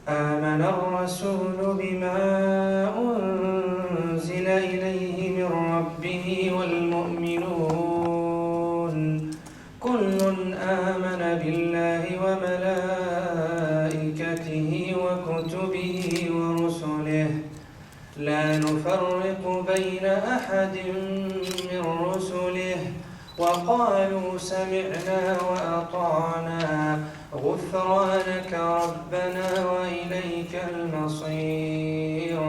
آمن الرسول بما أنزل إليه من ربه والمؤمنون كل آمن بالله وملائكته وكتبه ورسله لا نفرق بين أحد من رسله وقالوا سمعنا وأطعنا غفرانك ربنا وإليك المصير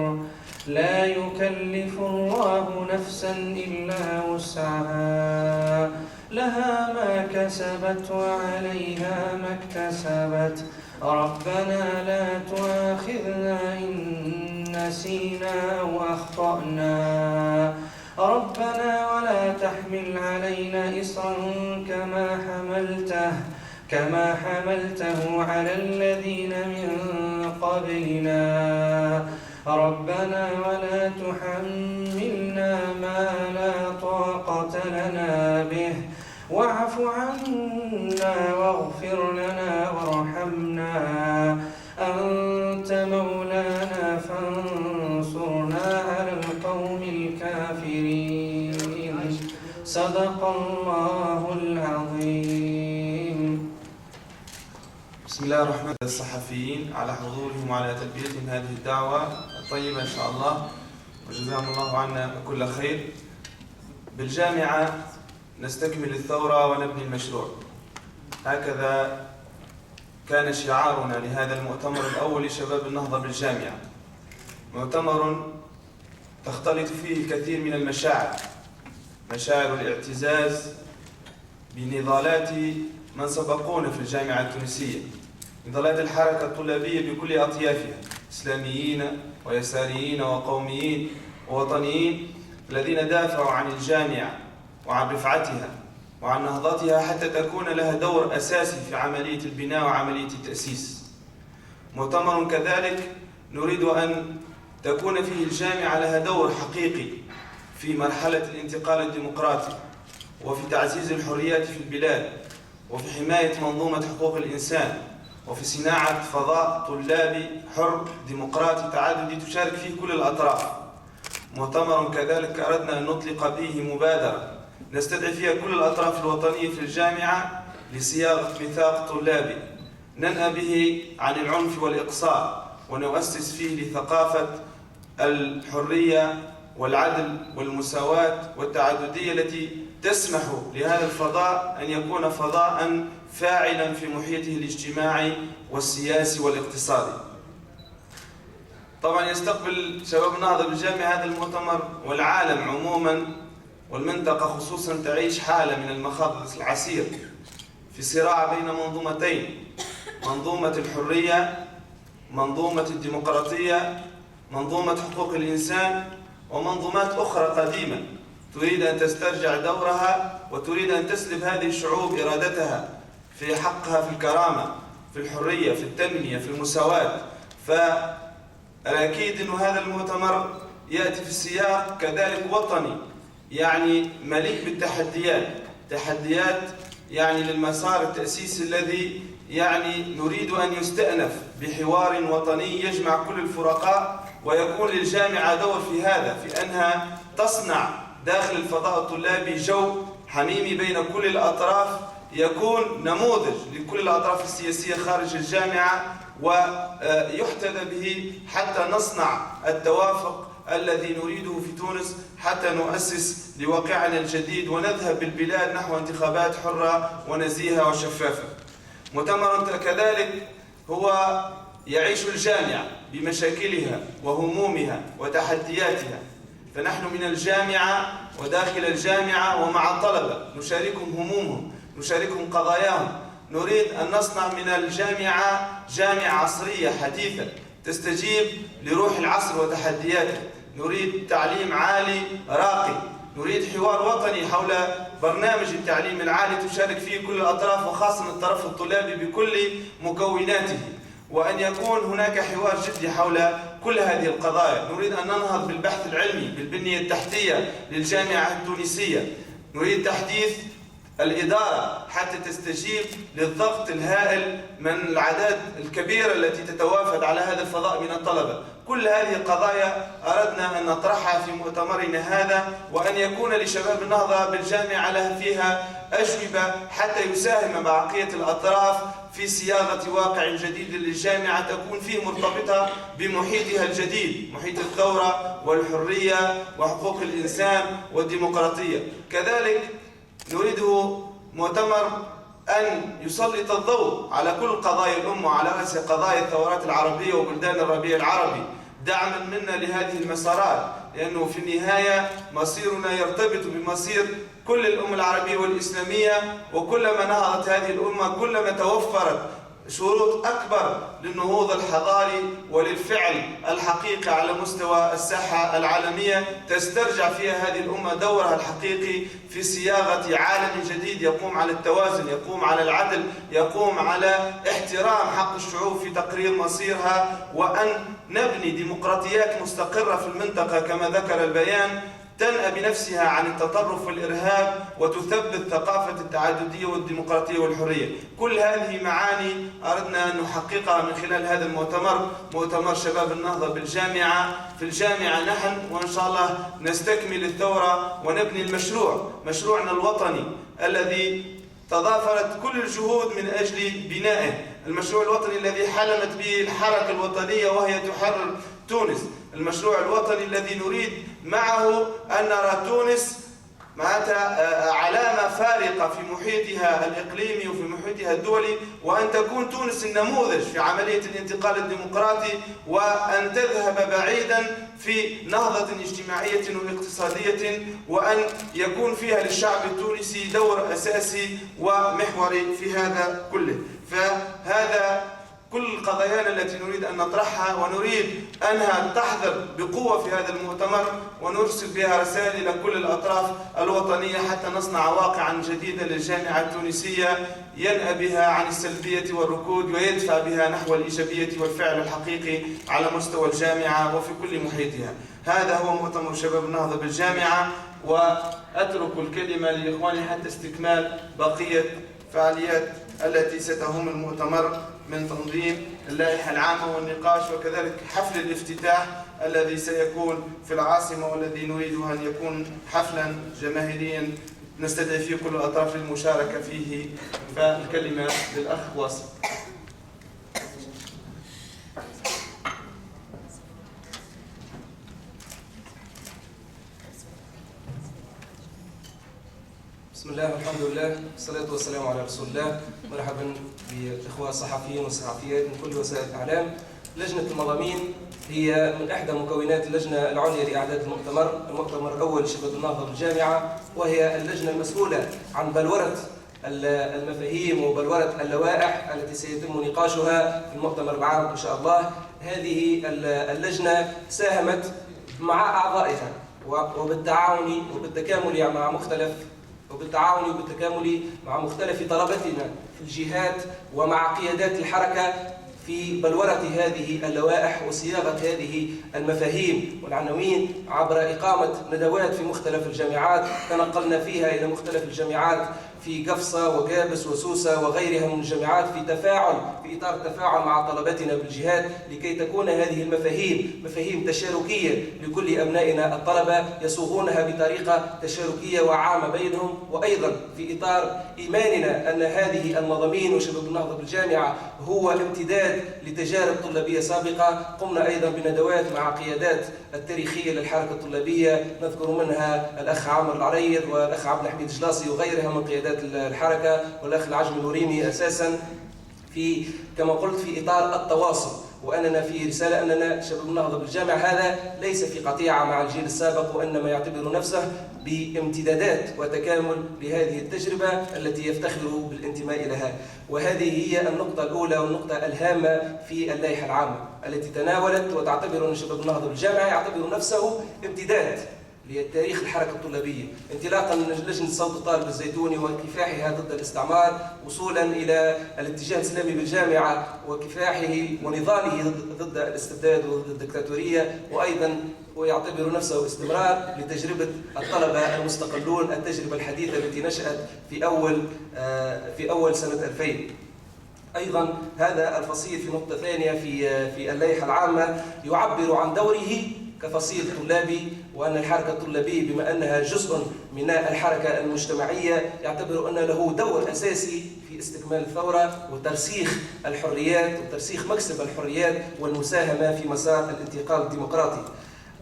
لا يكلف الله نفسا إلا وسعها لها ما كسبت وعليها ما اكتسبت ربنا لا تؤاخذنا إن نسينا أو أخطأنا ربنا ولا تحمل علينا إصرا كما حملته على الذين من قبلنا ربنا ولا تحملنا ما لا طاقة لنا به واعف عنا واغفر لنا وارحمنا أنت مولانا فانصرنا على القوم الكافرين صدق الله العظيم. بسم الله الرحمن الرحيم. الصحفيين على حضورهم وعلى تلبيتهم هذه الدعوة الطيبة إن شاء الله، وجزاهم الله عنا كل خير. بالجامعة نستكمل الثورة ونبني المشروع، هكذا كان شعارنا لهذا المؤتمر الأول لشباب النهضة بالجامعة. مؤتمر تختلط فيه الكثير من المشاعر، مشاعر الاعتزاز بنضالات من سبقونا في الجامعة التونسية، نضالات الحركة الطلابية بكل أطيافها، إسلاميين ويساريين وقوميين ووطنيين، الذين دافعوا عن الجامعة وعن رفعتها وعن نهضتها حتى تكون لها دور أساسي في عملية البناء وعملية التأسيس. مؤتمر كذلك نريد أن تكون فيه الجامعة لها دور حقيقي في مرحلة الانتقال الديمقراطي، وفي تعزيز الحريات في البلاد، وفي حماية منظومة حقوق الإنسان، وفي صناعة فضاء طلابي حر ديمقراطي تعددي تشارك فيه كل الأطراف. مؤتمر كذلك أردنا أن نطلق به مبادرة نستدعي فيها كل الأطراف الوطنية في الجامعة لصياغة ميثاق طلابي ننأى به عن العنف والإقصاء، ونؤسس فيه لثقافة الحرية والعدل والمساواة والتعددية التي تسمح لهذا الفضاء أن يكون فضاء فاعلا في محيطه الاجتماعي والسياسي والاقتصادي. طبعا يستقبل شباب النهضة بالجامعة هذا المؤتمر، والعالم عموما والمنطقة خصوصا تعيش حالة من المخاض العسير في صراع بين منظومتين، منظومة الحرية، منظومة الديمقراطية، منظومة حقوق الإنسان، ومنظومات أخرى قديمة تريد أن تسترجع دورها وتريد أن تسلب هذه الشعوب إرادتها في حقها في الكرامة، في الحرية، في التنمية، في المساواة. فالأكيد أن هذا المؤتمر يأتي في سياق كذلك وطني، يعني مليء بالتحديات، تحديات يعني للمسار التأسيسي الذي يعني نريد أن يستأنف بحوار وطني يجمع كل الفرقاء، ويكون للجامعة دور في هذا، في أنها تصنع داخل الفضاء الطلابي جو حميمي بين كل الأطراف، يكون نموذج لكل الأطراف السياسية خارج الجامعة، ويحتذى به حتى نصنع التوافق الذي نريده في تونس، حتى نؤسس لواقعنا الجديد ونذهب بالبلاد نحو انتخابات حرة ونزيهة وشفافة. مؤتمر كذلك هو يعيش الجامعة بمشاكلها وهمومها وتحدياتها، فنحن من الجامعة وداخل الجامعة ومع الطلبة نشاركهم همومهم، نشاركهم قضاياهم. نريد أن نصنع من الجامعة جامعة عصرية حديثة تستجيب لروح العصر وتحدياته. نريد تعليم عالي راقي، نريد حوار وطني حول برنامج التعليم العالي تشارك فيه كل الأطراف وخاصة الطرف الطلابي بكل مكوناته، وأن يكون هناك حوار جدي حول كل هذه القضايا. نريد أن ننهض بالبحث العلمي، بالبنية التحتية للجامعة التونسية. نريد تحديث الإدارة حتى تستجيب للضغط الهائل من الأعداد الكبيرة التي تتوافد على هذا الفضاء من الطلبة. كل هذه القضايا أردنا أن نطرحها في مؤتمرنا هذا، وأن يكون لشباب النهضة بالجامعة لها فيها أجوبة حتى يساهم مع بقية الأطراف في صياغة واقع جديد للجامعة تكون فيه مرتبطة بمحيطها الجديد، محيط الثورة والحرية وحقوق الإنسان والديمقراطية. كذلك نريده مؤتمر أن يسلط الضوء على كل قضايا الأمة وعلى رأس قضايا الثورات العربية وبلدان الربيع العربي، دعما منا لهذه المسارات، لأنه في النهاية مصيرنا يرتبط بمصير كل الأمة العربية والإسلامية، وكلما نهضت هذه الأمة كلما توفرت شروط أكبر للنهوض الحضاري وللفعل الحقيقي على مستوى الساحة العالمية، تسترجع فيها هذه الأمة دورها الحقيقي في صياغة عالم جديد يقوم على التوازن، يقوم على العدل، يقوم على احترام حق الشعوب في تقرير مصيرها، وأن نبني ديمقراطيات مستقرة في المنطقة كما ذكر البيان، تنأى بنفسها عن التطرف والإرهاب وتثبت ثقافة التعددية والديمقراطية والحرية. كل هذه معاني أردنا أن نحققها من خلال هذا المؤتمر، مؤتمر شباب النهضة بالجامعة. في الجامعة نحن وإن شاء الله نستكمل الثورة ونبني مشروعنا الوطني الذي تضافرت كل الجهود من أجل بنائه، المشروع الوطني الذي حلمت به الحركة الوطنية وهي تحرر تونس، المشروع الوطني الذي نريد معه أن نرى تونس معناتها علامة فارقة في محيطها الإقليمي وفي محيطها الدولي، وأن تكون تونس النموذج في عملية الانتقال الديمقراطي، وأن تذهب بعيدا في نهضة اجتماعية واقتصادية، وأن يكون فيها للشعب التونسي دور أساسي ومحوري في هذا كله. فهذا كل قضايانا التي نريد أن نطرحها، ونريد أنها تحضر بقوة في هذا المؤتمر، ونرسل بها رسائل إلى كل الأطراف الوطنية حتى نصنع واقعا جديدا للجامعة التونسية ينأى بها عن السلبية والركود ويدفع بها نحو الإيجابية والفعل الحقيقي على مستوى الجامعة وفي كل محيطها. هذا هو مؤتمر شباب النهضة بالجامعة، وأترك الكلمة لإخواني حتى استكمال بقية فعاليات التي ستهم المؤتمر من تنظيم اللائحة العامة والنقاش، وكذلك حفل الافتتاح الذي سيكون في العاصمة، والذي نريد أن يكون حفلا جماهيريا نستدعي فيه كل الأطراف للمشاركة فيه. فالكلمة للأخ واصل. بسم الله والحمد لله والصلاة والسلام على رسول الله. مرحبا بالإخوة الصحفيين والصحفيات من كل وسائل الإعلام. لجنة المضامين هي من إحدى مكونات اللجنة العليا لإعداد المؤتمر الأول لشباب النهضة بالجامعة، وهي اللجنة المسؤولة عن بلورة المفاهيم وبلورة اللوائح التي سيتم نقاشها في المؤتمر العام إن شاء الله. هذه اللجنة ساهمت مع أعضائها وبالتعاون وبالتكامل مع مختلف طلبتنا في الجهات ومع قيادات الحركة في بلورة هذه اللوائح وصياغة هذه المفاهيم والعناوين عبر إقامة ندوات في مختلف الجامعات تنقلنا فيها إلى مختلف الجامعات في قفصة وقابس وسوسة وغيرها من الجامعات في إطار التفاعل مع طلبتنا بالجهات، لكي تكون هذه المفاهيم مفاهيم تشاركية لكل أبنائنا الطلبة يصوغونها بطريقة تشاركية وعامة بينهم، وأيضا في إطار إيماننا أن هذه المضامين وشباب النهضة بالجامعة هو امتداد لتجارب طلابية سابقة. قمنا أيضا بندوات مع قيادات التاريخية للحركة الطلابية، نذكر منها الأخ عامر العريض والأخ عبد الحميد جلاصي وغيرها من قيادات الحركة، والأخ العجم الوريمي أساسا، في كما قلت في إطار التواصل، وأننا في رسالة أننا شباب النهضة بالجامعة هذا ليس في قطيعة مع الجيل السابق، وإنما يعتبر نفسه بامتدادات وتكامل لهذه التجربة التي يفتخر بالانتماء لها. وهذه هي النقطة الأولى والنقطة الهامة في اللائحة العامة التي تناولت وتعتبر أن شباب النهضة بالجامعة يعتبر نفسه امتداد لتاريخ الحركة الطلابية، انطلاقا من لجنة صوت الطالب الزيتوني وكفاحها ضد الاستعمار، وصولا إلى الاتجاه الإسلامي بالجامعة وكفاحه ونضاله ضد الاستبداد وضد الدكتاتورية، وأيضا ويعتبر نفسه استمرار لتجربة الطلبة المستقلون، التجربة الحديثة التي نشأت في أول سنة 2000. أيضا هذا الفصيل في نقطة ثانية في اللائحة العامة يعبر عن دوره كفصيل طلابي، وأن الحركة الطلابية بما أنها جزء من الحركة المجتمعية يعتبر أن له دور أساسي في استكمال الثورة وترسيخ الحريات وترسيخ مكسب الحريات والمساهمة في مسار الانتقال الديمقراطي.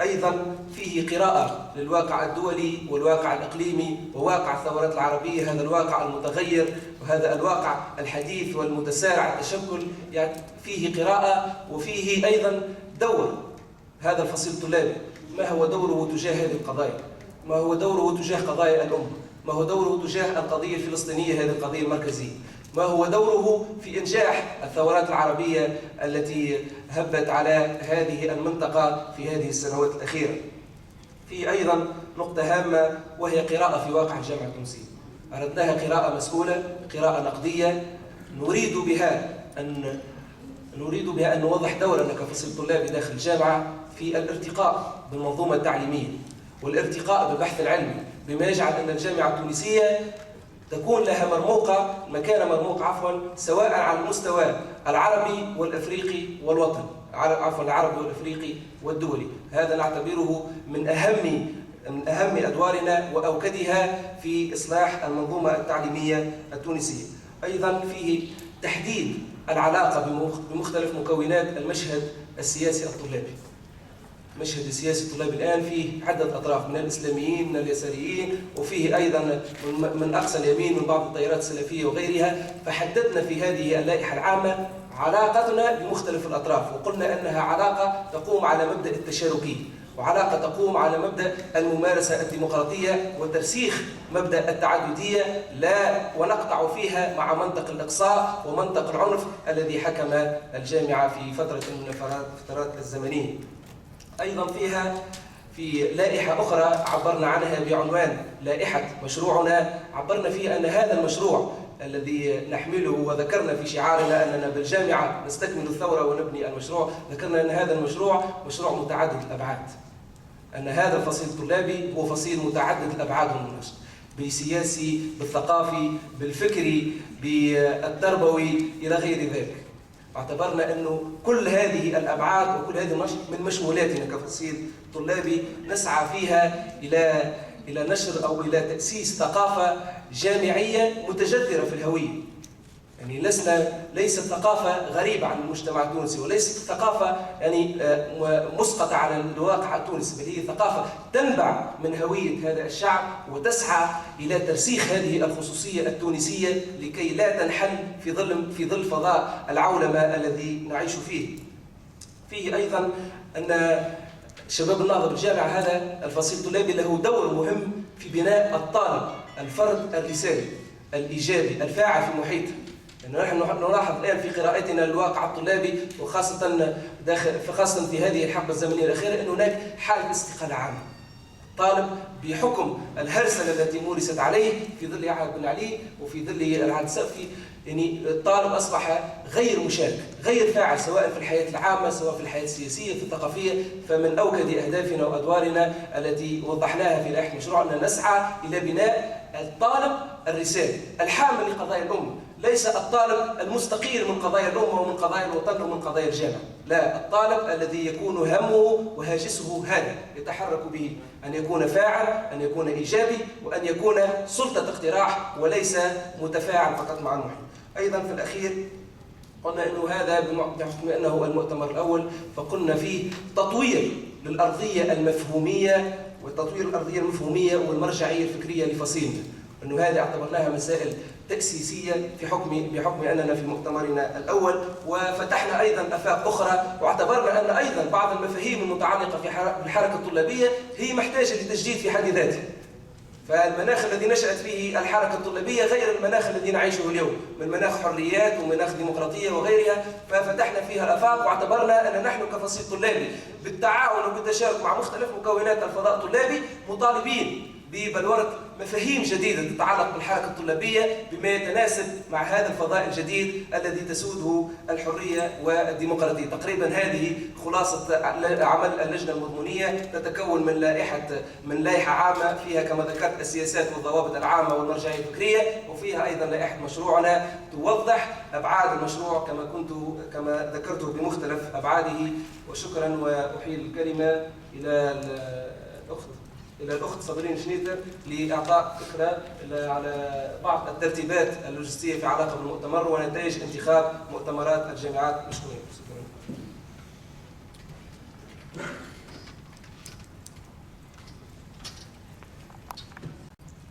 أيضا فيه قراءة للواقع الدولي والواقع الإقليمي وواقع الثورات العربية، هذا الواقع المتغير وهذا الواقع الحديث والمتسارع التشكل، يعني فيه قراءة وفيه أيضا دور هذا الفصيل الطلابي. ما هو دوره تجاه هذه القضايا؟ ما هو دوره تجاه قضايا الأمة؟ ما هو دوره تجاه القضية الفلسطينية، هذه القضية المركزية؟ ما هو دوره في إنجاح الثورات العربية التي هبت على هذه المنطقة في هذه السنوات الأخيرة؟ في أيضا نقطة هامة وهي قراءة في واقع الجامعة التونسية. أردناها قراءة مسؤولة، قراءة نقدية، نريد بها أن نوضح دورنا كفصيل طلابي داخل الجامعة في الارتقاء بالمنظومة التعليمية والارتقاء بالبحث العلمي، بما يجعل أن الجامعة التونسية تكون لها مكانة مرموقة سواء على المستوى العربي والأفريقي والوطني، العربي والأفريقي والدولي. هذا نعتبره من أهم أدوارنا وأوكدها في إصلاح المنظومة التعليمية التونسية. أيضا فيه تحديد العلاقة بمختلف مكونات المشهد السياسي الطلابي. المشهد السياسي الطلابي الآن فيه عدة أطراف، من الإسلاميين، من اليساريين، وفيه أيضا من أقصى اليمين من بعض التيارات السلفية وغيرها. فحددنا في هذه اللائحة العامة علاقتنا بمختلف الأطراف، وقلنا أنها علاقة تقوم على مبدأ التشاركية، وعلاقة تقوم على مبدأ الممارسة الديمقراطية وترسيخ مبدأ التعددية، لا ونقطع فيها مع منطق الإقصاء ومنطق العنف الذي حكم الجامعة في فترة من الفترات الزمنية. أيضا فيها في لائحة أخرى عبرنا عنها بعنوان لائحة مشروعنا، عبرنا فيها أن هذا المشروع الذي نحمله، وذكرنا في شعارنا أننا بالجامعة نستكمل الثورة ونبني المشروع، ذكرنا أن هذا المشروع مشروع متعدد الأبعاد، أن هذا الفصيل الطلابي هو فصيل متعدد الأبعاد والمناقشة، بالسياسي، بالثقافي، بالفكري، بالتربوي إلى غير ذلك. اعتبرنا أنه كل هذه الأبعاد وكل هذه من مشمولاتنا كفصيل طلابي نسعى فيها إلى نشر أو إلى تأسيس ثقافة جامعية متجذرة في الهوية. يعني ليست ثقافة غريبة عن المجتمع التونسي، وليست ثقافة يعني مسقطة على الواقع التونسي، بل هي ثقافة تنبع من هوية هذا الشعب وتسعى إلى ترسيخ هذه الخصوصية التونسية لكي لا تنحل في ظل فضاء العولمة الذي نعيش فيه. فيه أيضا أن شباب النهضة بالجامعة هذا الفصيل الطلابي له دور مهم في بناء الطالب، الفرد الرسالي الإيجابي الفاعل في محيطه. نحن نلاحظ الآن في قراءتنا للواقع الطلابي وخاصة في هذه الحقبة الزمنية الأخيرة أن هناك حالة استقالة عامة. طالب بحكم الهرسلة التي مورست عليه في ظل عهد بن علي وفي ظل العهد السقفي، يعني الطالب أصبح غير مشارك، غير فاعل، سواء في الحياة العامة، سواء في الحياة السياسية، في الثقافية. فمن أوكد أهدافنا وأدوارنا التي وضحناها في لائحة مشروع أن نسعى إلى بناء الطالب الرسالي الحامل لقضايا الأمة، ليس الطالب المستقيل من قضايا الأمة ومن قضايا الوطن ومن قضايا الجامعة، لا، الطالب الذي يكون همه وهاجسه هذا يتحرك به، أن يكون فاعل، أن يكون إيجابي، وأن يكون سلطة اقتراح وليس متفاعل فقط مع المحيط. أيضا في الأخير قلنا أنه هذا بحكم أنه المؤتمر الأول، فقلنا فيه تطوير للأرضية المفهومية وتطوير الأرضية المفهومية والمرجعية الفكرية لفصيلنا، أنه هذه اعتبرناها مسائل تأسيسية بحكم أننا في مؤتمرنا الأول. وفتحنا أيضا آفاق أخرى، واعتبرنا أن أيضا بعض المفاهيم المتعلقة بالحركة الطلابية هي محتاجة لتجديد في حد ذاته، فالمناخ الذي نشأت فيه الحركة الطلابية غير المناخ الذي نعيشه اليوم، من مناخ حريات ومناخ ديمقراطية وغيرها، ففتحنا فيها الآفاق واعتبرنا أن نحن كفصيل طلابي بالتعاون وبالتشارك مع مختلف مكونات الفضاء الطلابي مطالبين ببلورة مفاهيم جديدة تتعلق بالحركة الطلابية بما يتناسب مع هذا الفضاء الجديد الذي تسوده الحرية والديمقراطية. تقريبا هذه خلاصة عمل اللجنة المضمونية، تتكون من لائحة عامة فيها كما ذكرت السياسات والضوابط العامة والمرجعية الفكرية، وفيها أيضا لائحة مشروعنا توضح أبعاد المشروع كما ذكرته بمختلف أبعاده. وشكرا، وأحيل الكلمة إلى الأخت صابرين شنيتر لإعطاء فكرة على بعض الترتيبات اللوجستية في علاقة بالمؤتمر ونتائج انتخاب مؤتمرات الجامعات. مشكورين.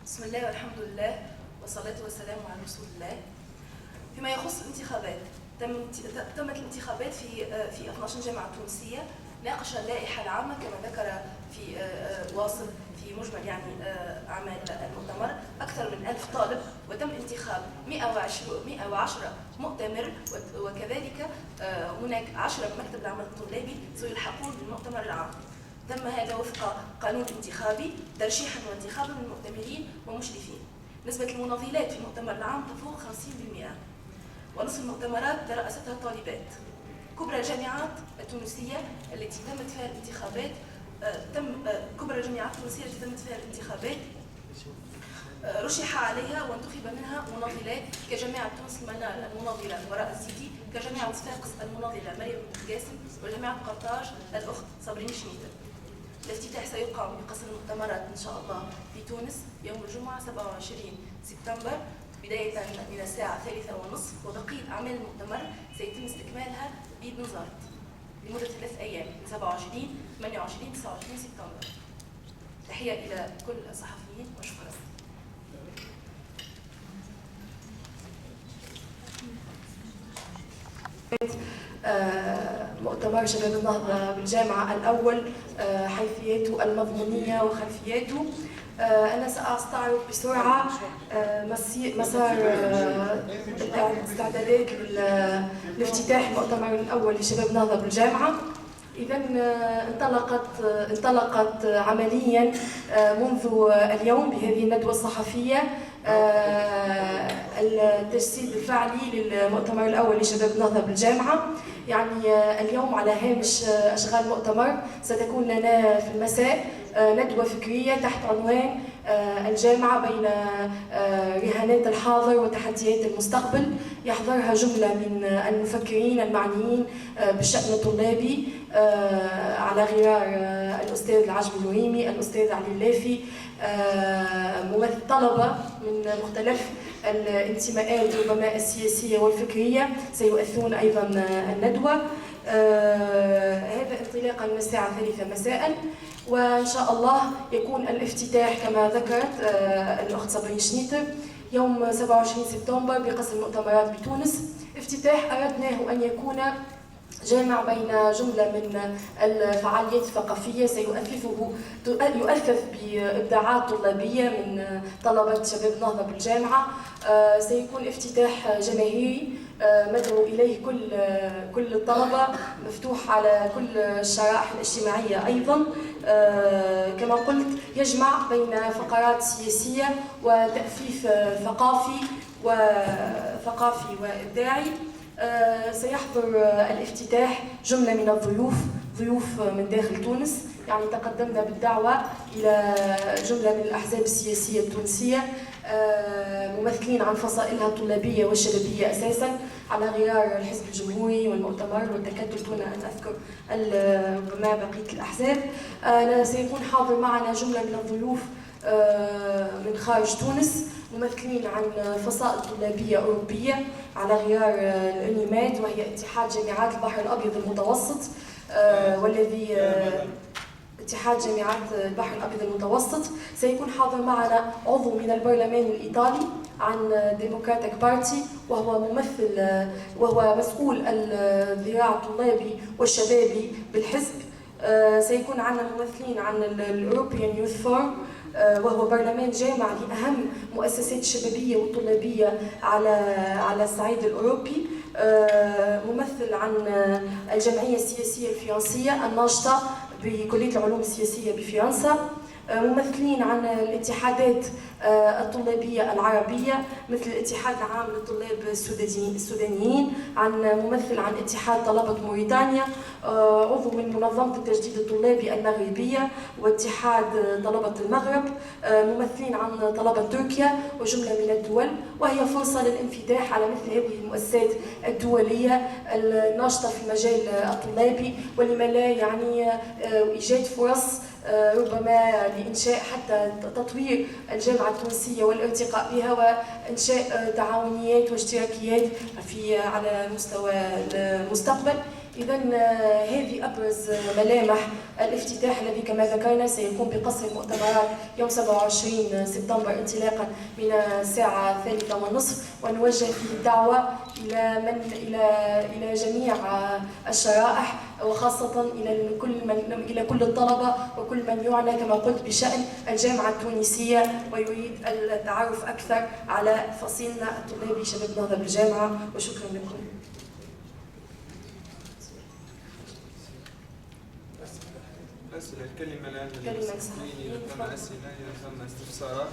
بسم الله والحمد لله والصلاة والسلام على رسول الله. فيما يخص الانتخابات، تمت الانتخابات في 12 جامعة تونسية. ناقش اللائحة العامة كما ذكر في واصل في مجمل أعمال المؤتمر أكثر من 1000 طالب، وتم انتخاب 110 مؤتمر، وكذلك هناك 10 من مكتب العمل الطلابي سيلحقون بالمؤتمر العام. تم هذا وفق قانون انتخابي ترشيحا وانتخابا من مؤتمرين ومشرفين. نسبة المناضلات في المؤتمر العام تفوق 50%، ونصف المؤتمرات ترأستها طالبات. كبرى الجامعات التونسية التي تمت فيها الانتخابات الانتخابات رشح عليها وانتخب منها مناضلات كجامعة تونس المنال المناضلة وراء الزيدي، كجامعة صفاقس المناضلة مريم قاسم، وجامعة قرطاج الأخت صابرين شنيتر. الافتتاح سيقام بقسم المؤتمرات إن شاء الله في تونس يوم الجمعة 27 سبتمبر بداية من الساعة 3:30، وبقية أعمال المؤتمر سيتم استكمالها ببنزرت لمدة 3 أيام من 27 28 29 سبتمبر. تحية إلى كل الصحفيين وشكرا. مؤتمر شباب النهضة بالجامعة الأول، حيثياته المضمونية وخلفياته. أنا سأستعرض بسرعة مسار الاستعدادات لافتتاح المؤتمر الأول لشباب النهضة بالجامعة. إذا انطلقت عمليا منذ اليوم بهذه الندوة الصحفية التجسيد الفعلي للمؤتمر الأول لشباب النهضة بالجامعة. اليوم على هامش أشغال المؤتمر ستكون لنا في المساء ندوة فكرية تحت عنوان الجامعة بين رهانات الحاضر وتحديات المستقبل، يحضرها جملة من المفكرين المعنيين بالشأن الطلابي على غرار الأستاذ العجمي الوريمي، الأستاذ علي اللافي، طلبة من مختلف الانتماءات ربما السياسية والفكرية سيؤثرون أيضا الندوة. هذا انطلاقا من الساعة 3 مساء، وإن شاء الله يكون الافتتاح كما ذكرت الأخت صابرين شنيتر يوم 27 سبتمبر بقسم المؤتمرات بتونس. افتتاح أردناه أن يكون جامع بين جملة من الفعاليات الثقافية يؤثث بإبداعات طلابية من طلبة شباب النهضة بالجامعة. سيكون افتتاح جماهيري مدعو إليه كل الطلبة، مفتوح على كل الشرائح الاجتماعية أيضا. كما قلت يجمع بين فقرات سياسية وتأثيث ثقافي وإبداعي. سيحضر الافتتاح جملة من ضيوف من داخل تونس، تقدمنا بالدعوة إلى جملة من الأحزاب السياسية التونسية ممثلين عن فصائلها الطلابية والشبابية أساساً على غرار الحزب الجمهوري والمؤتمر والتكتل دون أن أذكر ربما بقية الأحزاب. سيكون حاضر معنا جملة من الضيوف من خارج تونس ممثلين عن فصائل طلابية أوروبية على غرار الأنيماد، وهي اتحاد جامعات البحر الأبيض المتوسط، والذي اتحاد جامعات البحر الأبيض المتوسط. سيكون حاضر معنا عضو من البرلمان الإيطالي عن ديموكراتيك بارتي، وهو مسؤول الذراع الطلابي والشبابي بالحزب. سيكون عندنا ممثلين عن الأوروبيان يوث فورم وهو برلمان جامع لأهم مؤسسات الشبابية والطلابية على الصعيد الأوروبي. ممثل عن الجمعية السياسية الفرنسية الناشطة بكلية العلوم السياسية بفرنسا. ممثلين عن الاتحادات الطلابية العربية مثل الاتحاد العام للطلاب السودانيين، ممثل عن اتحاد طلبة موريتانيا، عضو من منظمة التجديد الطلابي المغربية واتحاد طلبة المغرب، ممثلين عن طلبة تركيا وجملة من الدول. وهي فرصة للانفتاح على مثل هذه المؤسسات الدولية الناشطة في المجال الطلابي، ولما لا يعني إيجاد فرص ربما لإنشاء حتى تطوير الجامعة التونسية والارتقاء بها وإنشاء تعاونيات واشتراكيات على مستوى المستقبل. إذن هذه أبرز ملامح الافتتاح الذي كما ذكرنا سيكون بقصر المؤتمرات يوم 27 سبتمبر انطلاقا من الساعة 3:30، ونوجه فيه الدعوة إلى جميع الشرائح وخاصة إلى كل الطلبة وكل من يعنى كما قلت بشأن الجامعة التونسية ويريد التعرف أكثر على فصيلنا الطلابي شباب نهضة بالجامعة. وشكرا لكم. الكلمة الآن للمستمعين إذا ثم أسئلة إذا ثم استفسارات.